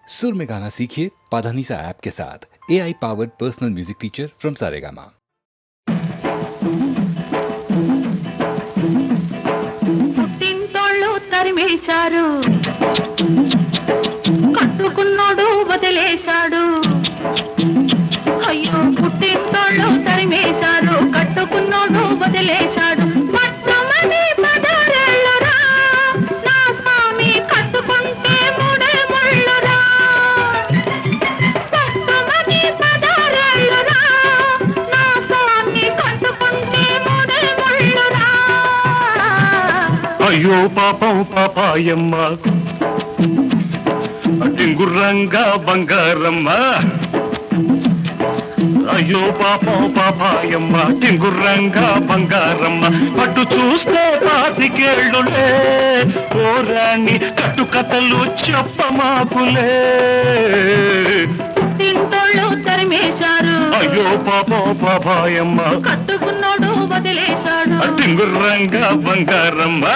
सुर में गाना सीखिए पाधानीसा ऐप के साथ। AI powered personal music teacher from Saregama. పుట్టింటోళ్ళు తరిమేశారు, కట్టుకున్నోడు వదిలేశాడు. అయ్యో పుట్టింటోళ్ళు తరిమేశారు, కట్టుకున్నోడు వదిలేశాడు. మొట్టమొదటి పదారేళ్ళురా, నా స్వామి కట్టుకుంటే మూడే ముళ్ళురా. మొట్టమొదటి పదారేళ్ళురా, నా స్వామి కట్టుకుంటే మూడే ముళ్ళురా. అయ్యో పాపం పాపాయమ్మ, టింగుర్రంగా బంగారమ్మ. అయ్యో పాపం పాపాయమ్మ, టింగుర్రంగా బంగారమ్మ. పట్టు చూస్తే పాతికేళ్ళులే, ఓరాణి కట్టుకథలు చెప్పమాకులే. పుట్టింటోళ్ళు తరిమేశారు, అయ్యో పాపం పాపాయమ్మ, కట్టుకున్నాడు వదిలేశాడు. టింగుర్రంగా బంగారమ్మ.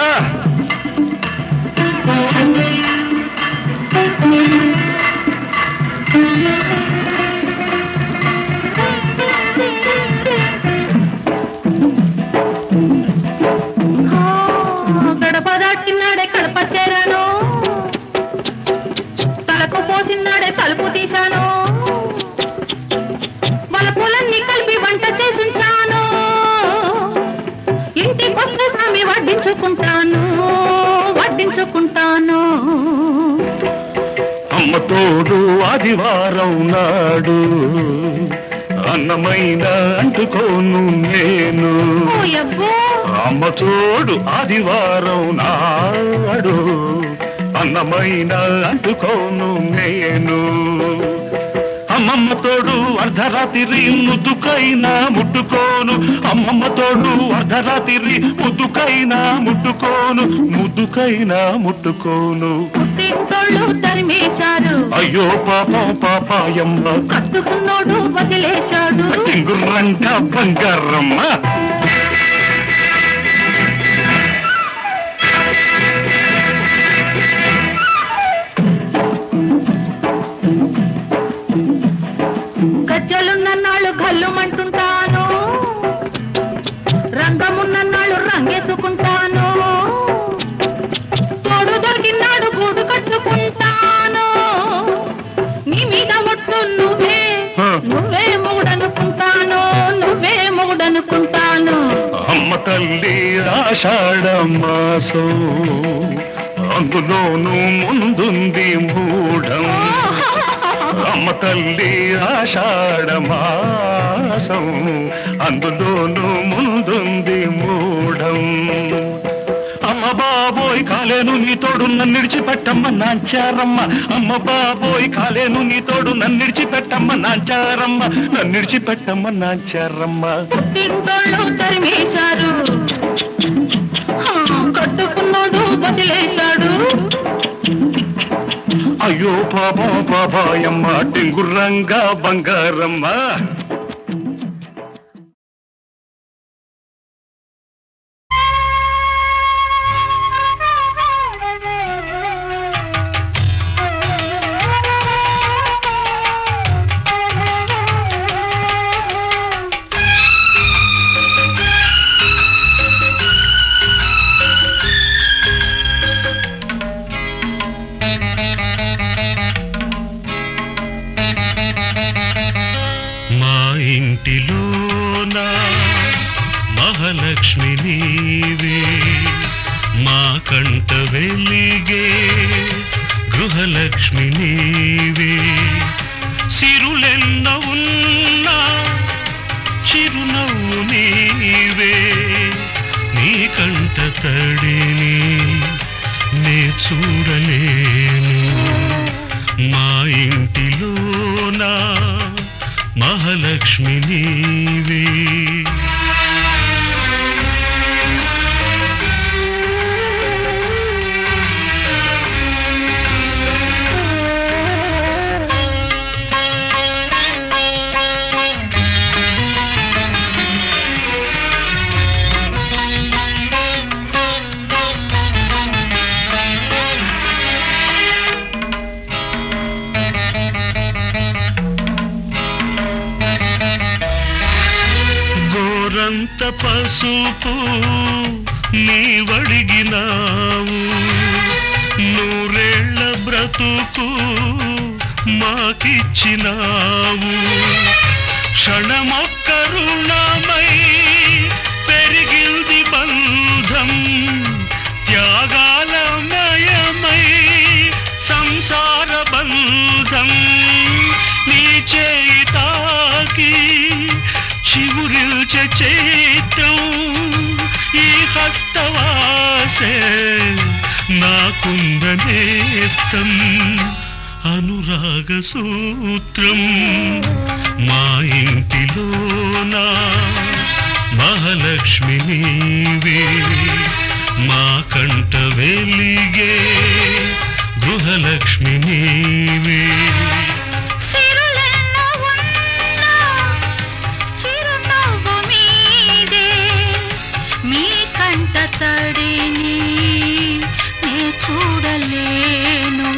గడప దాటినాడే కడప చేరాను, తలకు పోసినాడే తలుపు తీశాను. వలపులన్నీ కలిపి వంట చేసుంచాను, ఇంటికొస్తే స్వామి వడ్డించుకుంటాను, వడ్డించుకుంటాను. అమ్మ తోడు ఆదివారం నాడు, అన్నమైన అంటుకోను నేను. ఓయబ్బో, అమ్మ తోడు ఆదివారం నాడు, అన్నమైన అంటుకోను నేను. అమ్మమ్మ తోడు అర్ధరాత్రి ముద్దుకైనా ముట్టుకోను, అమ్మమ్మ తోడు అర్ధరాత్రి ముద్దుకైనా ముట్టుకోను, ముద్దుకైనా ముట్టుకోను. పుట్టింటోళ్ళు తరిమేశారు, అయ్యో పాపం పాపాయమ్మ, కట్టుకున్నోడు వదిలేశాడు. టింగుర్రంగా బంగారమ్మ. గజ్జలున్నన్నాళ్ళు గల్లుమంటుంటాను, రంగమున్నన్నాళ్ళు రంగేసుకుంటాను. తోడు దొరికినాడు గూడు కట్టుకుంటాను. నీ మీద ఒట్టు నువ్వే, నువ్వే మొగుడనుకుంటాను, నువ్వే మొగుడనుకుంటాను. అమ్మ తల్లి ఆషాఢ మాసం, అందులోనూ ముందుంది మూఢం. అమ్మ తల్లి ఆషాఢ మాసం, అందులోనూ ముందుంది మూఢం. అమ్మ బాబోయ్ కాలేను నీ తోడు నన్ను విడిచిపెట్టమ్మ నాంచారమ్మ. అమ్మ బాబోయ్ కాలేను నీ తోడు నన్ను విడిచిపెట్టమ్మ నాంచారమ్మ, నన్ను విడిచిపెట్టమ్మ నాంచారమ్మ. పుట్టింటోళ్ళు తరిమేశారు, కట్టుకున్నాడు వదిలేశాడు. అయ్యో పాపం పాపాయమ్మ, టింగుర్రంగా బంగారమ్మ. ఇంటిలోన మహాలక్ష్మి నీవే, మా కంట వెలిగే గృహలక్ష్మి నీవే. సిరులెన్న ఉన్నా చిరునవ్వు నీవే, నీ కంట తడిని నే చూడలేను. మా ఇంటిలోన మహాలక్ష్మి నీవే. ఎంత పసుపు నీవడిగినావు నూరేళ్ల బ్రతుకు మాకిచ్చినావు క్షణమొక్క రుణమై పెరిగింది బంధం త్యాగాలమయమై సంసార బంధం నీ చేయి తాకి చివురిల్చే చైత్రం ఈ హస్తవాసే నాకుందనేస్తం అనురాగ సూత్రం మా ఇంటిలోనా మహాలక్ష్మి నీవే మా కంట వెలిగే గృహలక్ష్మి నీవే సిరులెన్నో ఉన్నా చిరునవ్వు మీదే మీ కంట తడిని నే చూడలేను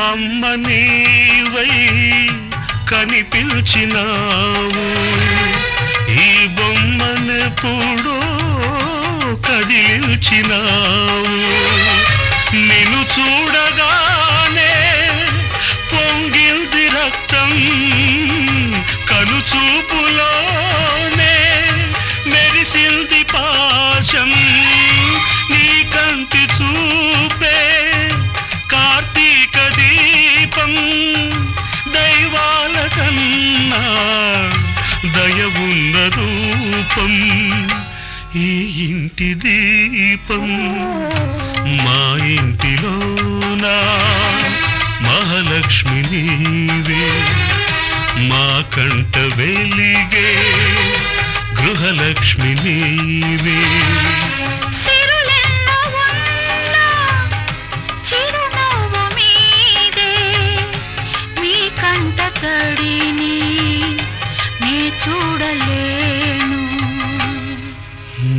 అమ్మ నీవై కనిపించినావు ఈ బొమ్మనెప్పుడో కదిల్చినావు నిన్ను చూడగానే పొంగిల్ది రక్తం కనుచూపులోనే మెరిసింది పాశం నీ కంటి చూపే కార్తీక దీపం దైవాల కన్నా దయవున్న రూపం ఈ ఇంటి దీపం మా ఇంటిలోనా మహాలక్ష్మి నీవే మా కంట వెలిగే గృహలక్ష్మి నీవే తడిని నే చూడలేను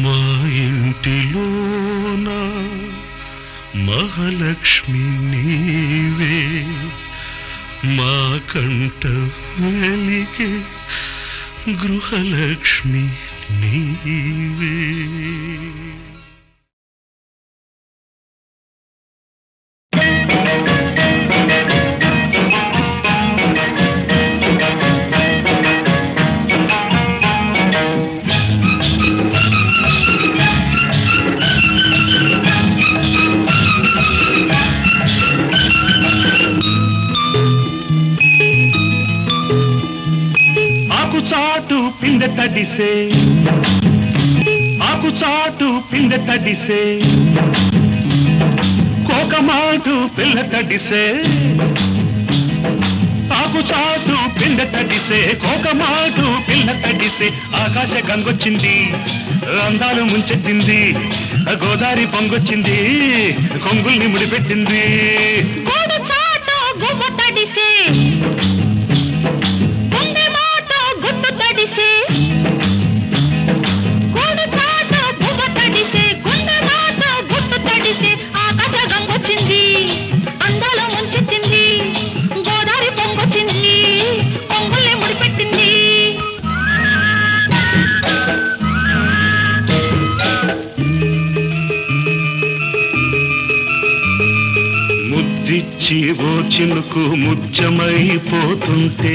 మా ఇంటిలోన మహాలక్ష్మి నీవే మా కంట వెలిగే గృహలక్ష్మి నీవే తడిసే ఆకు చాటు పిందె తడిసే కోకమాటు పిల్ల తడిసే ఆకు చాటు పిందె తడిసే కోకమాటు పిల్ల తడిసే ఆకాశ గంగొచ్చింది అందాలు ముంచెత్తింది గోదావరి పొంగొచ్చింది కొంగుల్ని ముడిపెట్టింది ఓ చినుకు ముత్యమైపోతుంటే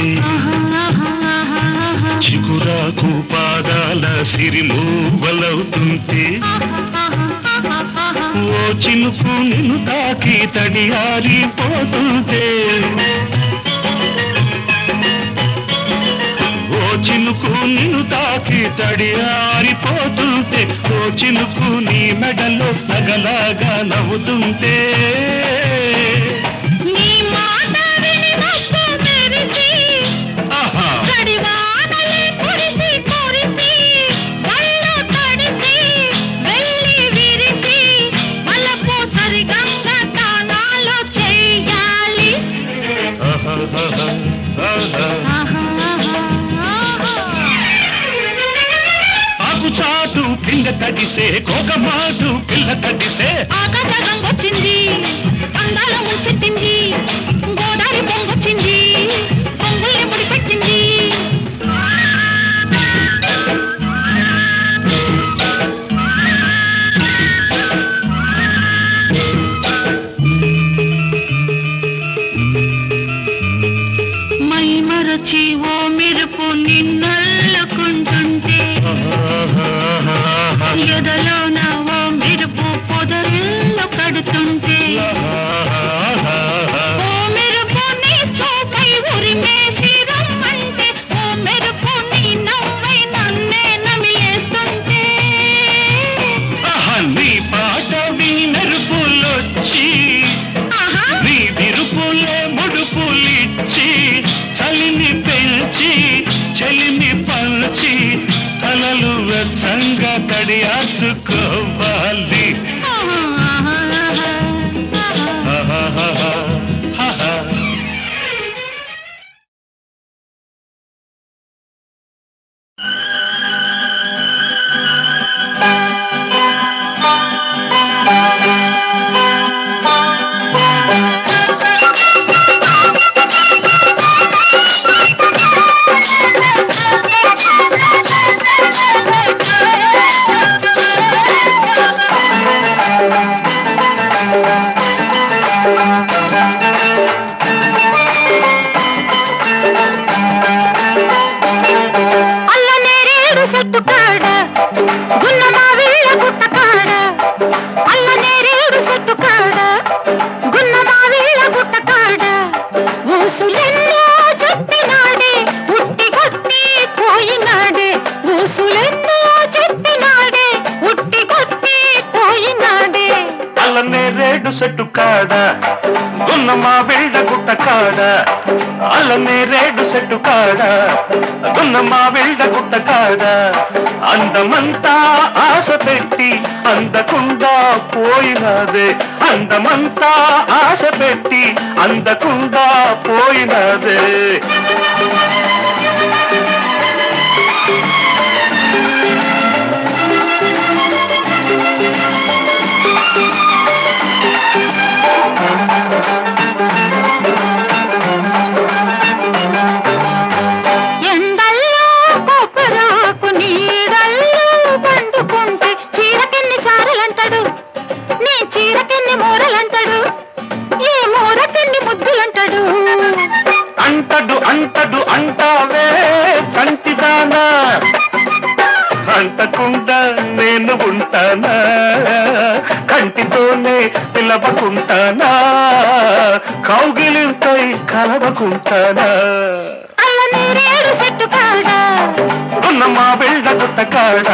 చిగురాకు పాదాల సిరిమూవలవుతుంటే ఓ చినుకు నిన్ను తాకి తడియారిపోతుంటే ఓ చినుకు నిన్ను తాకి తడియారిపోతుంటే ఓ చినుకు నీ మెడలో నగలాగా నవ్వుతుంటే తడిసే కోగమాటు పిల్ల తడిసే ఆకాశం వచ్చింది అందాల ముంచెత్తింది గోదావరి పొంగొచ్చింది పొంగుల్ని ముడిపెట్టింది మై మరచి ఓ మెరుపు నిన్నల్లుకుంటుంటే ఎదలోన ఓ మెరుపు పొదరిల్లు కడుతుంటే ఓ మెరుపు నీ చూపై ఉరిమేసి రమ్మంటే ఓ మెరుపు నీ నవ్వై నన్నే నమిలేస్తుంటే నీ పాట మెరుపులొచ్చి నీ విరుపులే ముడుపులిచ్చి చలిని పెంచి చలిని పంచి తలలు వెచ్చంగా తడియాసుకోవాలి చెట్టు కాడ గున్నమా బిళ్ళ గుట్ట కాడ అల్లనే రేడు చెట్టు కాడ గున్నమా బిళ్ళ గుట్ట కాడ అందమంతా ఆశ పెట్టి అందకుండా పోయినదే అందమంతా ఆశ పెట్టి అందకుండా పోయినదే అంటడు అంటావే కంటిదానా అంటకుండా నేను ఉంటానా కంటితోనే పిలవకుంటానా కౌగిలింతై కలవకుంటానా గున్నమా బిళ్ళ గుట్ట కాడ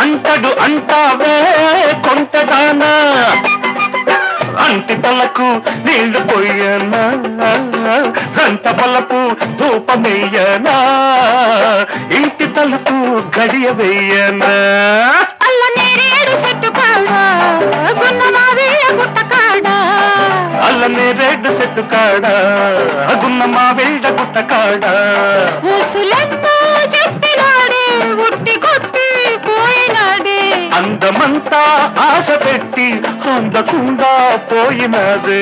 అంటడు అంటావే కొంటదానా అంటి తలకు నీళ్లు పోయనా గంట బలపు ధూపమెయ్యనా ఇంటి తలకు గడియ వెయ్యనా అల్లనే రేడు చెట్టు కాడ గున్నమా బిళ్ళ గుట్ట కాడ అందమంతా ఆశ పెట్టి అందకుండా పోయినదే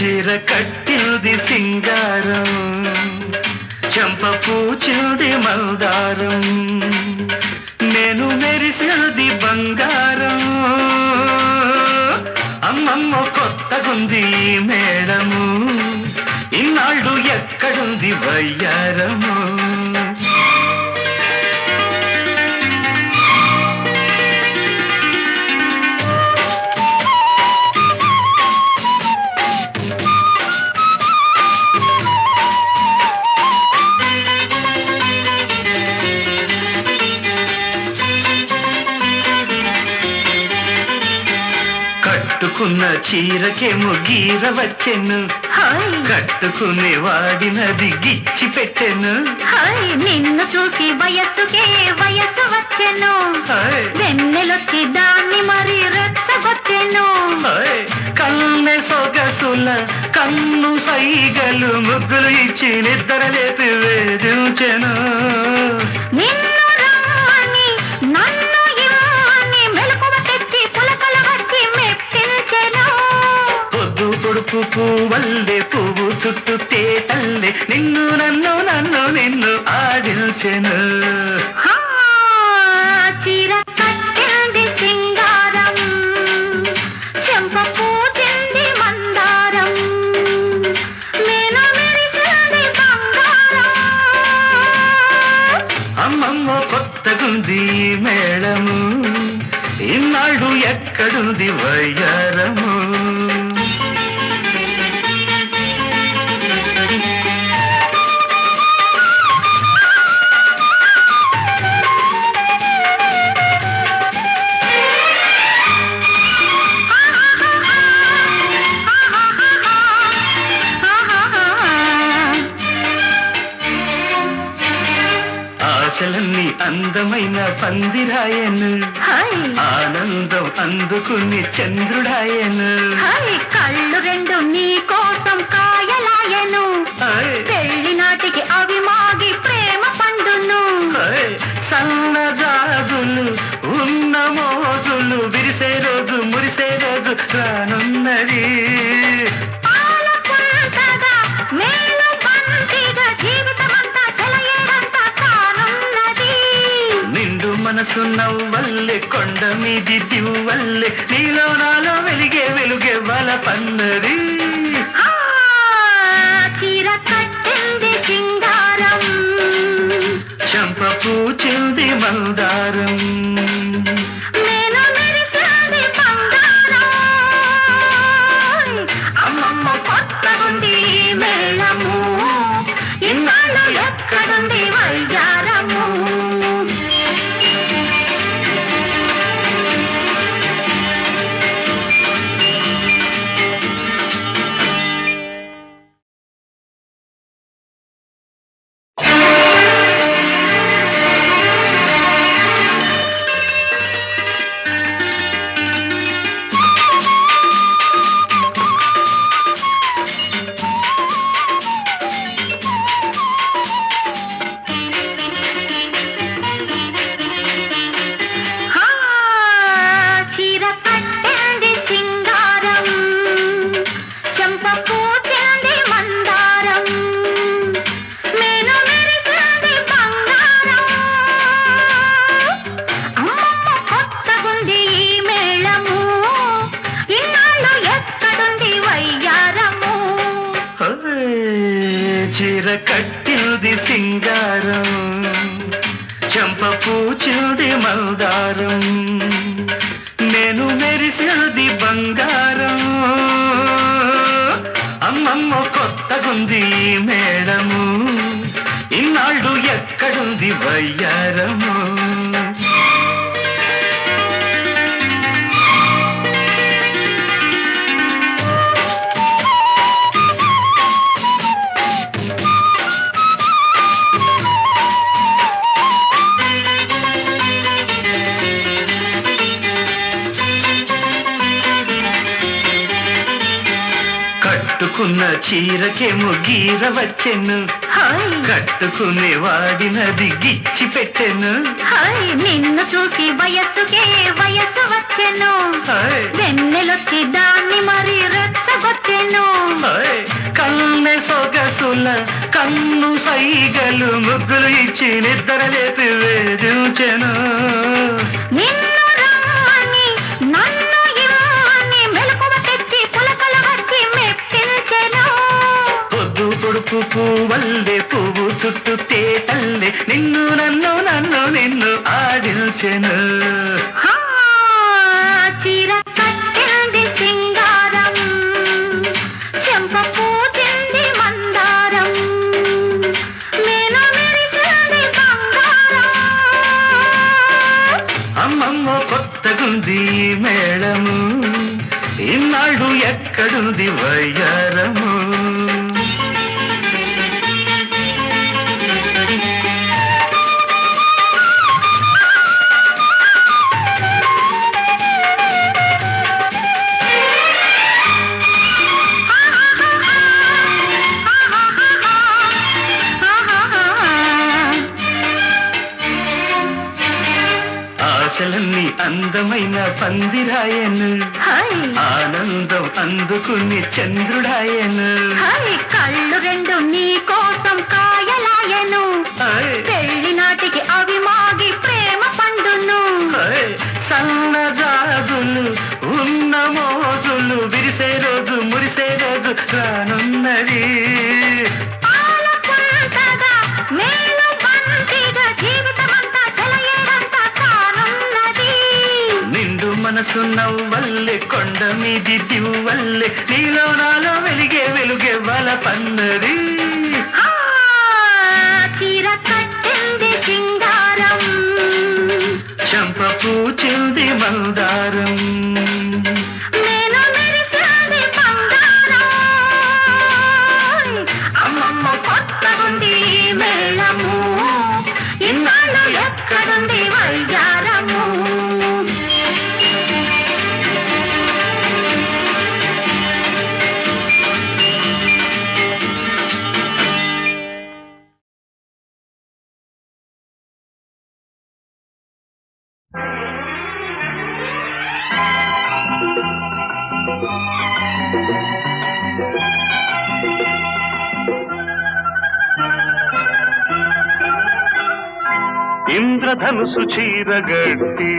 చీర కట్టింది సింగారం, చెంప పూచింది మందారం, నేను మెరిసినది బంగారం. అమ్మమ్మ కొత్తగుంది ఈ మేడము, ఇన్నాళ్ళు ఎక్కడుంది వయ్యారము. కట్టుకున్న చీరకేమో గీర వచ్చెను, కట్టుకునే వాడినది గిచ్చి పెట్టెను. నిన్ను చూసి వయస్సుకే వయస్సు వచ్చెను, వెన్నెలొచ్చి దాన్ని మరి రెచ్చగొట్టెను. కన్నె సొగసుల కన్ను సైగలు ముగ్గులు ఇచ్చి నిద్ర లేపి వేధించెను. నిన్ను రమ్మని నన్ను ఇమ్మని మెలకువ తెచ్చి పులకలు వచ్చి మెప్పించెను. పొద్దు పొడుపు పువ్వల్లే పువ్వు చుట్టూ తేటల్లే నిన్ను నన్ను నన్ను నిన్ను ఆడించెను. చీర కట్టింది సింగారం, చెంప పూచింది మందారం, నేను మెరిసింది బంగారం. అమ్మమ్మ కొత్తగుంది ఈ మేళము, ఇన్నాళ్ళు ఎక్కడుంది వయ్యారము. ఆశలన్నీ అందమైన పందిరాయను, ఆనందం అందుకుని చంద్రుడాయను. కళ్ళు రెండు నీ కోసం కాయలాయను, పెళ్లి నాటికి అవి మాగి ప్రేమ పండును. సన్నజాజులు ఉన్న మోజులు విరిసే రోజు మురిసే రోజు రానున్నది. మేలు పంటిగా జీవితమంతా చెలయేడంతా కానున్నది. నిండు మనసు నవ్వల్లే కొండ మీది దివ్వల్లే నీలో నాలో వెలిగే వెలుగే వల పన్నది. చీర కట్టింది సింగారం, చెంప పూచింది మందారం, నేను మెరిసింది బంగారం. అమ్మమ్మ కొత్తగుంది ఈ మేళము, ఇన్నాళ్ళు ఎక్కడుంది వయ్యారము. చీర కట్టింది సింగారం, చెంప పూచింది మందారం, నేను మెరిసింది బంగారం. అమ్మమ్మ కొత్తగుంది ఈ మేళము, ఇన్నాళ్ళు ఎక్కడుంది వయ్యారము. చీర కట్టింది సింగారం, చెంప పూచింది మందారం, నేను మెరిసినది బంగారం. అమ్మమ్మ కొత్తగుంది ఈ మేడము, ఇన్నాళ్ళు ఎక్కడుంది వయ్యారము. కట్టుకున్న చీరకేమో గీర వచ్చెను, కట్టుకునే వాడినది గిచ్చి పెట్టెను. నిన్ను చూసి వయస్సుకే వయస్సు వచ్చెను హాయ్. వెన్నెలొచ్చి దాన్ని మరి రెచ్చగొట్టెను కన్నె సొగసుల కన్ను సైగలు ముగ్గులు ఇచ్చి నిద్ర లేపి వేధించెను నిన్ను రమ్మని నన్ను ఇమ్మని మెలకువ తెచ్చి పులకలు వచ్చి మెప్పించెను పొద్దు పొడుపు పువ్వల్లే పువ్వు చుట్టూ తేటల్లే నిన్ను నన్ను నన్ను నిన్ను ఆడించెను హా, చీర కట్టింది సింగారం చెంప పూజింది మందారం మేన మెరిసింది బంగారం అమ్మమ్మ కొత్తగుంది ఈ మేళము ఇన్నాళ్ళు ఎక్కడుంది వయ్యారము ఆశలన్నీ అందమైన పందిరాయను హాయ్ ఆనందం అందుకుని చంద్రుడాయను హాయ్ కళ్ళు రెండు నీ కోసం కాయలాయను హాయ్, పెళ్లి నాటికి అవి మాగి ప్రేమ పండును హాయ్. సన్నజాజులు ఉన్న మోజులు విరిసే రోజు మురిసే రోజు రానున్నది పాలపుంతగా మేలు బంతిగా జీవితమంతా చెలయేరంతా కానున్నది నిండు మనసు నవ్వల్లే కొండ మీది దివ్వల్లే నీలో నాలో వెలిగే వెలుగే వల పన్నది ఆ, చీర కట్టింది సింగారం చంప పూచింది మందారం నేను మెరిసింది బంగారం అమ్మమ్మ కొత్తగుంది ఈ మేళము ఇన్నాళ్ళు ఎక్కడుంది వయ్యారము ఇంద్రధనుసు చీరగట్టి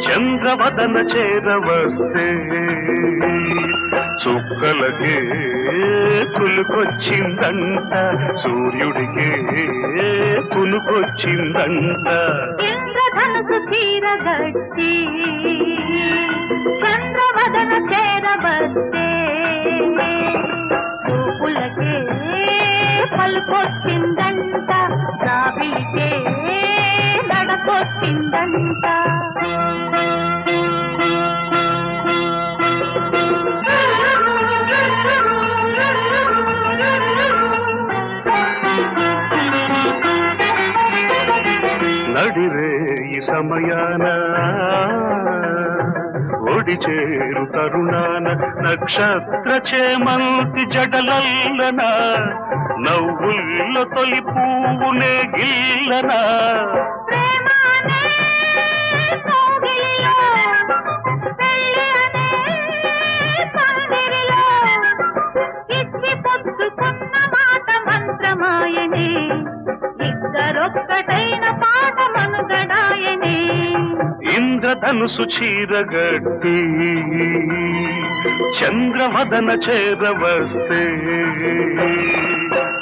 చంద్రవదన చేరవస్తే చుక్కలకే కులుకొచ్చిందంట సూర్యుడికే కులుకొచ్చిందంట ఇంద్రధనుసు చీరగట్టి చంద్రవదన చేరబస్తే చూపులకే పలుకొచ్చిందంట రావిలికే నడకొచ్చిందంట నడిరే ఈ సమయాన ఒడి చేరు తరుణాన నక్షత్ర చేమంతి జడలల్లన నవ్వుల్లో తొలి పువ్వునే గిల్లనా ప్రేమానే కోగిలిలో పెళ్ళి అనే పందిరిలో ఇచ్చి పుచ్చుకున్న మాట మంత్రమాయనే ఇద్దరొక్కటైన పాట మనుగడాయనే ఇంద్రధనుసు చీరగట్టి చంద్రవదన చేరవస్తే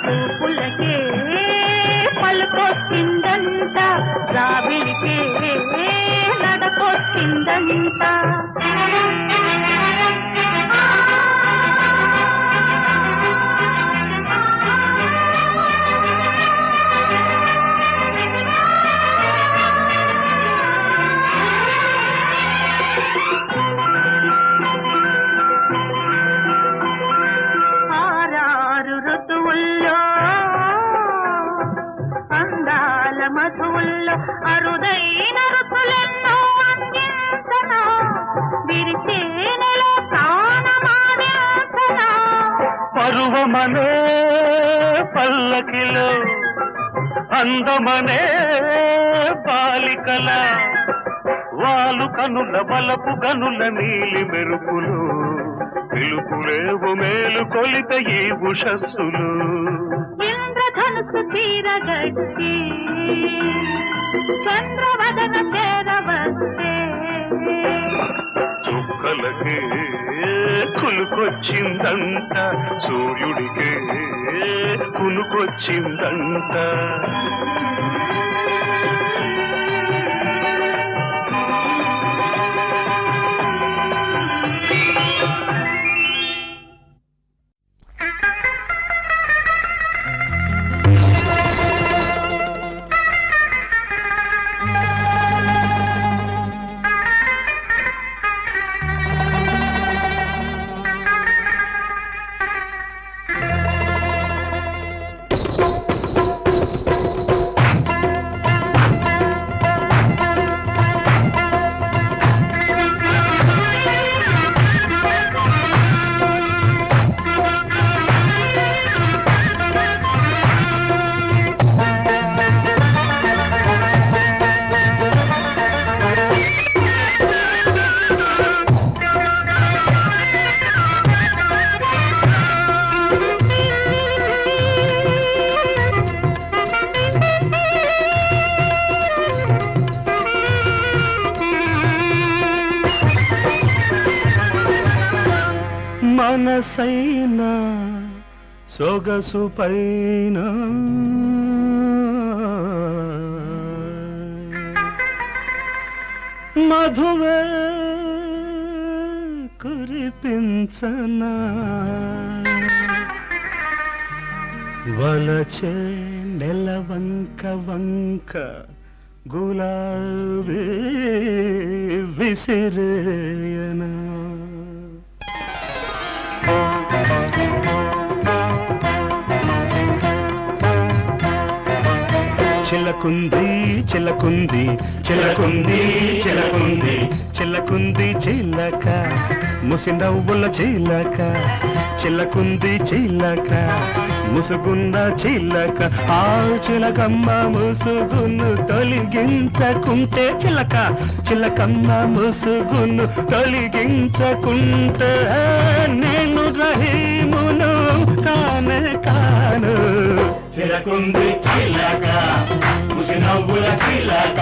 చూపులకే పలుకొచ్చిందంట రావిలికే నడకొచ్చిందంట ఆరారు ఋతువుల్లో అందాల మధువుల్లో అరుదైన రుచులెన్నో అందించనా విరిచే నెల ప్రాణమాడించనా పరువమనే పల్లకిలో అందమనే బాలికల వాలు కనుల వలపు కనుల నీలి మెరుపులు పిలుపులేవు మేలు కొలిత ఈ ఉషస్సులు ఇంద్రధనుసు చీరగట్టి చంద్రవదన చేరవస్తే చుక్కలకే కులుకొచ్చిందంట సూర్యుడికే కునుకొచ్చిందంట మనసైనా సొగసు పైన మధువే కురిపించనా వలచే నెలవంక వంక గులాబీ విసిరేయనా చిలకుంది చిలకుంది చిలకుంది చిలకుంది చిలకుంది చిలక ముసి నవ్వుల చిలక చిలకుంది చిలక ముసుగున్న చిలక ఆ చిలకమ్మ ముసుగును తొలగించకుంటే చిలక చిలకమ్మ ముసుగును తొలగించకుంటే నేను రహీమును కానే కాను చిలకుంది చిలక ముసి నవ్వుల చిలక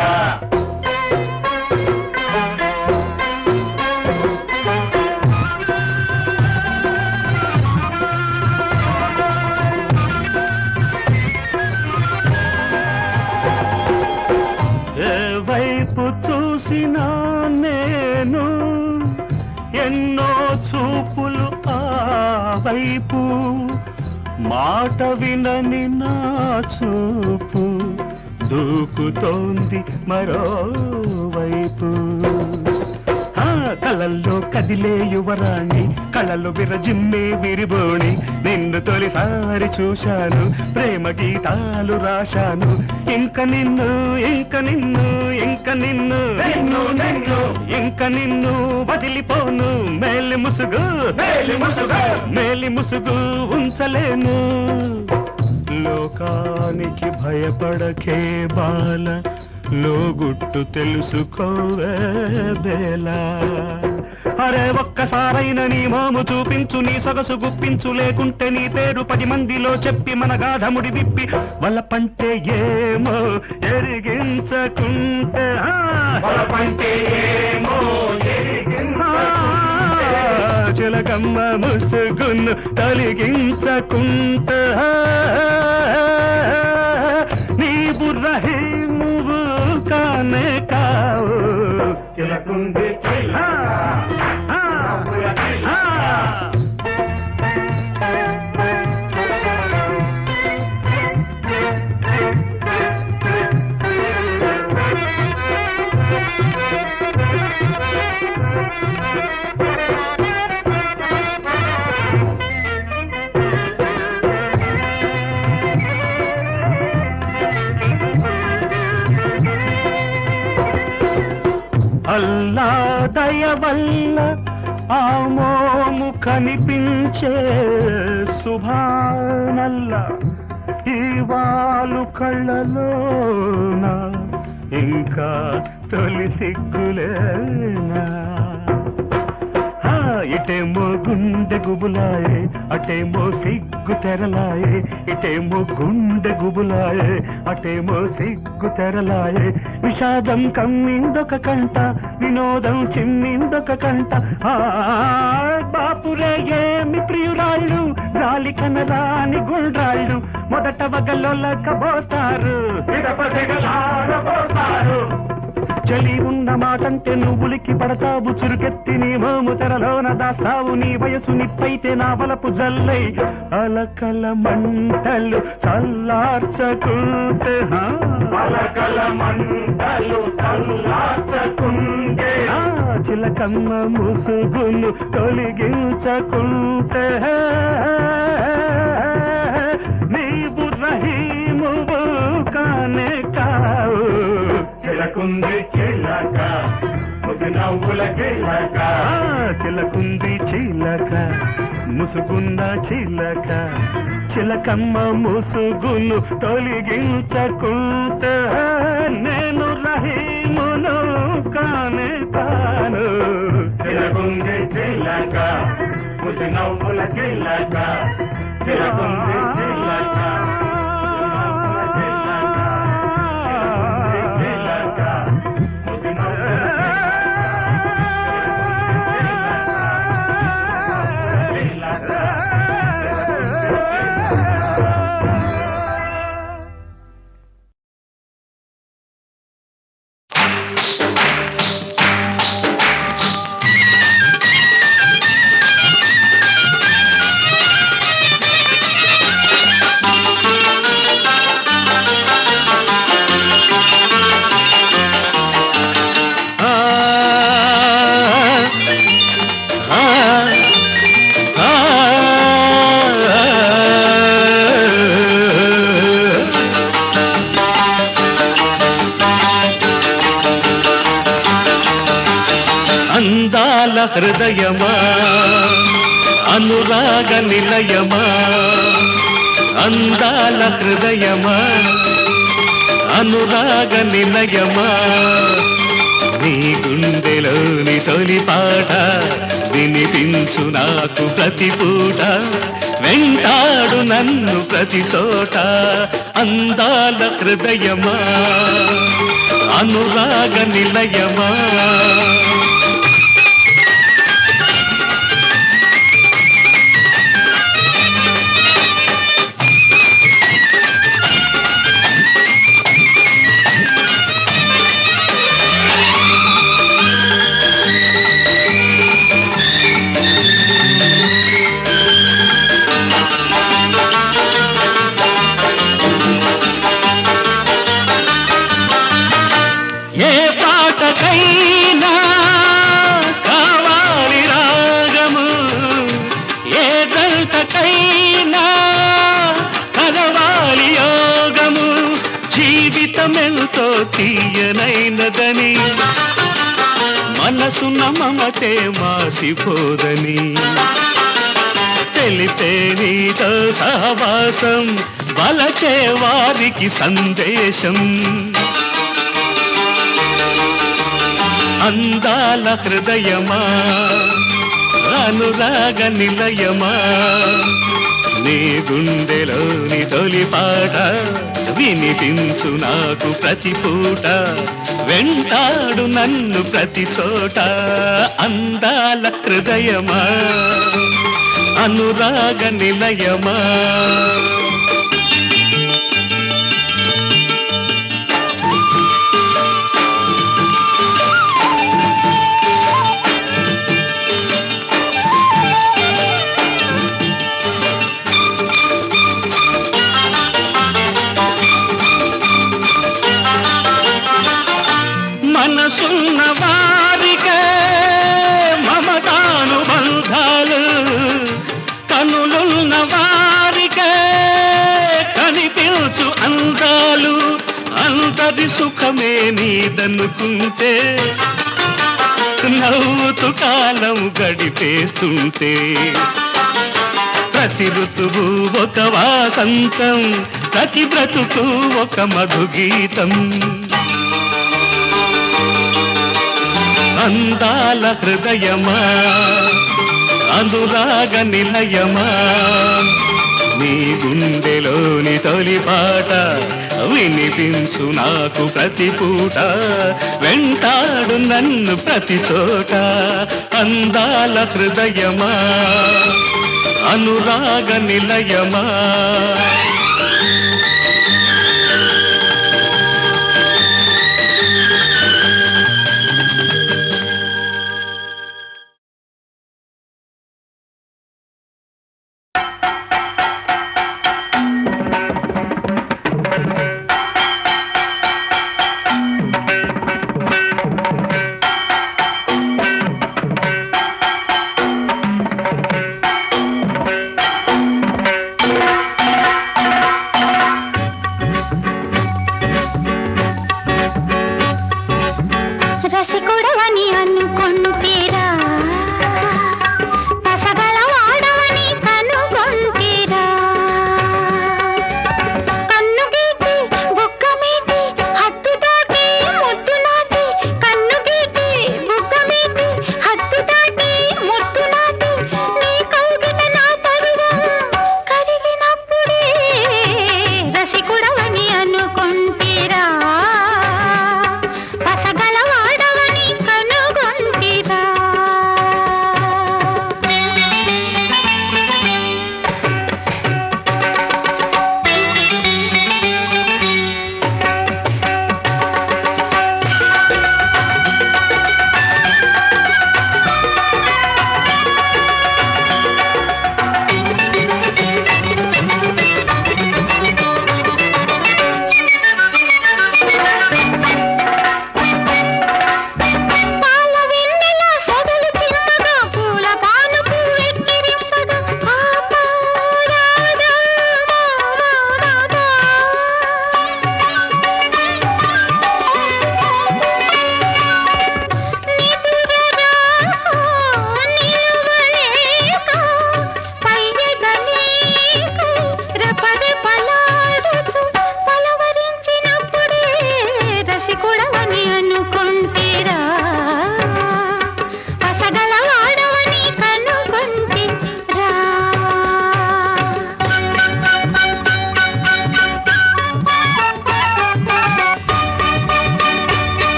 వైపు చూసినా నేను ఎన్నో చూపులు ఆ వైపు మాట వినని నా చూపు దూకుతోంది మరోవైపు కళల్లో కదిలే యువరాణి కళలు విరజిమ్మే విరిబోణి నిన్ను తొలిసారి చూశాను ప్రేమ గీతాలు రాశాను ఇంక నిన్ను ఇంక నిన్ను ఇంక నిన్ను ఇంక నిన్ను వదిలిపోను మేలి ముసుగు మేలి ముసుగు ఉంచలేను లోకానికి భయపడకే బాల లోగుట్టు తెలుసుకోవే బేలా అరే ఒక్కసారైన నీ మోము చూపించు నీ సొగసు గుప్పించు లేకుంటే నీ పేరు 10 మందిలో చెప్పి మన గాఢముడి విప్పి వలపంటే ఏమో ఎరిగించకుంటే చిలకమ్మ ముసుగును తొలగించకుంటే నీవు రహీమువు కానే కావు చిలకుంది అల్లా దయ వల్ల ఆ మోము కనిపించే సుభానల్లా ఈ వాలు కళ్ళలోన ఇంకా తొలి సిగ్గులేనా ఇటేమో గుండె గుబులాయే అటేమో సిగ్గు తెరలాయే ఇటేమో గుండె గుబులాయే అటేమో సిగ్గు తెరలాయే విషాదం కమ్మిందొక కంట వినోదం చిమ్మిందొక కంట బాపురే ఏమి ప్రియురాళ్ళు గాలి కనరాని గుండ్రాళ్ళు మొదట వగలొల్లకబోతారు చలి ఉన్న మాటంటే నువ్వులికి పడతావు చురుకెత్తి నీ మోము తెరలోన దాస్తావు నీ వయసు నిప్పైతే నా వలపు జల్లై అలకల మంటలు చల్లార్చకుంటే అలకల మంటలు చల్లార్చకుంటే చిలకమ్మ ముసుగును తొలగించకుంటే నీవు రహీమువు కానే కావు చిలకుంది చిలక నవ్వుల చిలక చిలకుంది చిలక ముసుగున్న చిలక చిలకమ్మ ముసుగును తొలగించకుంటే నేను రహీమును కానే కాను చిలకుంది చిలక ముసు నవ్వుల చిలక చిలకుంది చిలక హృదయమా అనురాగ నిలయమా అందాల హృదయమా అనురాగ నిలయమా నీ గుండెలోని తొలి పాట వినిపించు నాకు ప్రతి పూట వెంటాడు నన్ను ప్రతి చోట అందాల హృదయమా అనురాగ నిలయమా తీయనైనదని మనసున మమతే మాసిపోదని తెలిపే నీతో సహవాసం వలచే వారికి సందేశం అందాల హృదయమా అనురాగ నిలయమా నీ గుండెలోని తొలి పాట వినిపించు నాకు ప్రతి పూట వెంటాడు నన్ను ప్రతి చోట అందాల హృదయమా అనురాగ నిలయమా మనసున్న వారికే మమతానుబంధాలు కనులున్న వారికే కనిపించు అందాలు అంతది సుఖమే నీదనుకుంటే నవ్వుతూ కాలం గడిపేస్తుంటే ప్రతి ఋతువు ఒక వాసంతం ప్రతి బ్రతుకు ఒక మధుగీతం అందాల హృదయమా అనురాగ నిలయమా నీ గుండెలోని తొలి పాట వినిపించు నాకు ప్రతి పూట వెంటాడు నన్ను ప్రతి చోట అందాల హృదయమా అనురాగ నిలయమా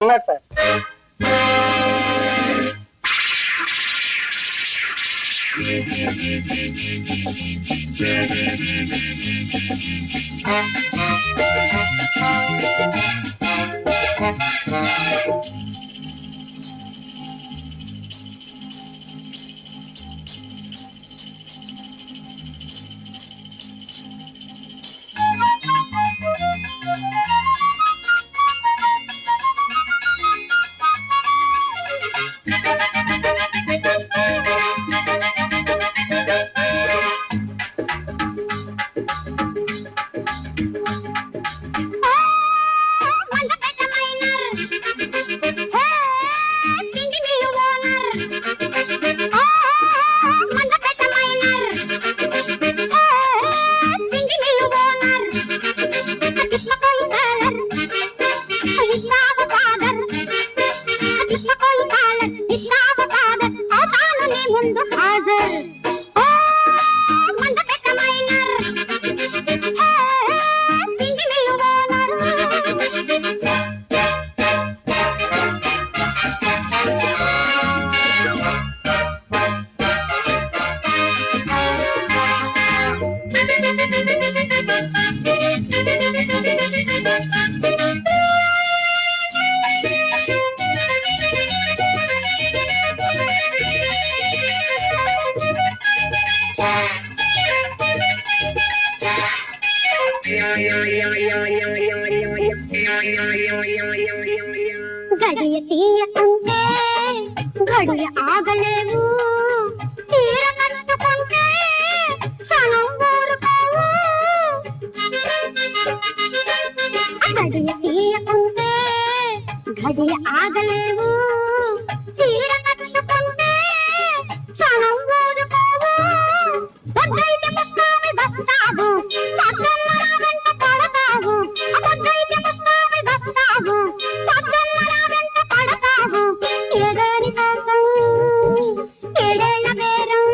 ఉన్నాడు సార్. ఫాదర్ మంద పెద్ద మైనర్ పిండి మిల్లు ఓనర్ గడియ తీయకుంటే గడియ ఆగలేవు తీర కట్టుకుంటే క్షణం ఊరుకోవు గడియ తీయకుంటే గడియ ఆగలేవు తీర కట్టుకుంటే క్షణం ఊరుకోవు వద్దైతే ముస్తావి వస్తావు పక్కన వెంట పడతావు వద్దైతే ముస్తావి వస్తావు పక్కన వెంట పడతావు ఎదాని కోసం ఎడేళ్ళ బేరం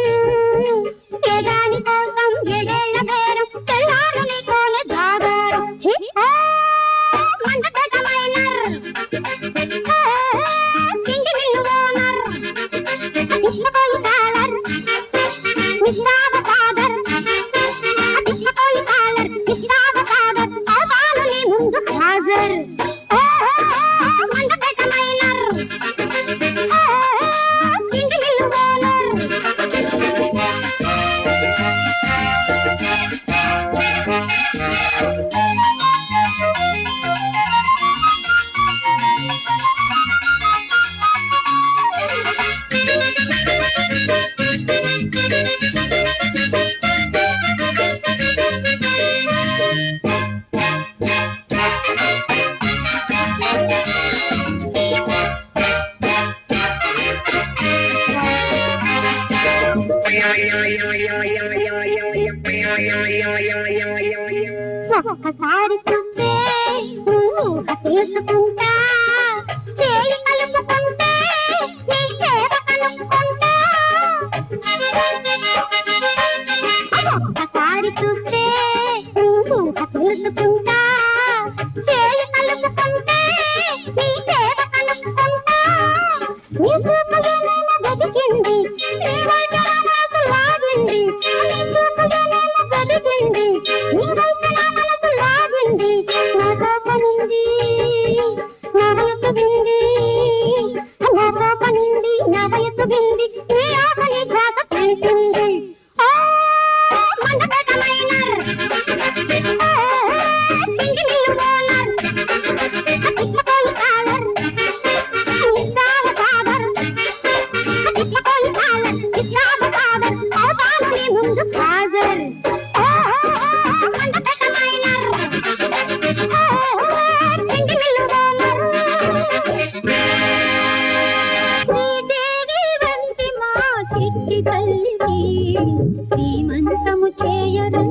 ఎదాని కోసం ఎడేళ్ళ బేరం తెల్లారని కోల జాగారం మంద పెద్ద మైనర్ పిండి మిల్లు ఓనర్ ఇష్టపోయి కాలర్ నిష్ఠావ ఫాదర్ ఇష్టపోయి కాలర్ నిష్ఠావ ఫాదర్ అవతాను నీ ముందు హాజర్ మంద పెద్ద మైనర్ పిండి మిల్లు ఓనర్ ఒక్కసారి చూస్తే ఊహ తెలుసుకుంటా చేయి కలుపుకుంటే నీ చేత కలుపుకుంటా ఒక్కసారి చూస్తే ఊహ తెలుసుకుంటా చేయి కలుపుకుంటే నీ చేత కలుపుకుంటా నీ చూపు ఏమైనా వెతికింది నీ వైపు నా మనసు లాగింది నీ చూపు ఏమైనా వెతికింది నీ వైపు నా మనసు లాగింది నా కోపనుంది నా వయసు బింది నా కోపనుంది నా వయసు బింది నీ ఆకలి శ్వాస తెలిసింది మంద పెద్ద మైనర్ పిండి మిల్లు ఓనర్ ఇష్టపోయి కాలర్ నిష్ఠావ ఫాదర్ ఇష్టపోయి కాలర్ నిష్ఠావ ఫాదర్ అవతాను నీ ముందు హాజర్ మంద పెద్ద మైనర్ పిండి మిల్లు ఓనర్ శ్రీదేవి వంటి మా చిట్టి తల్లికి సీమంతము చేయరు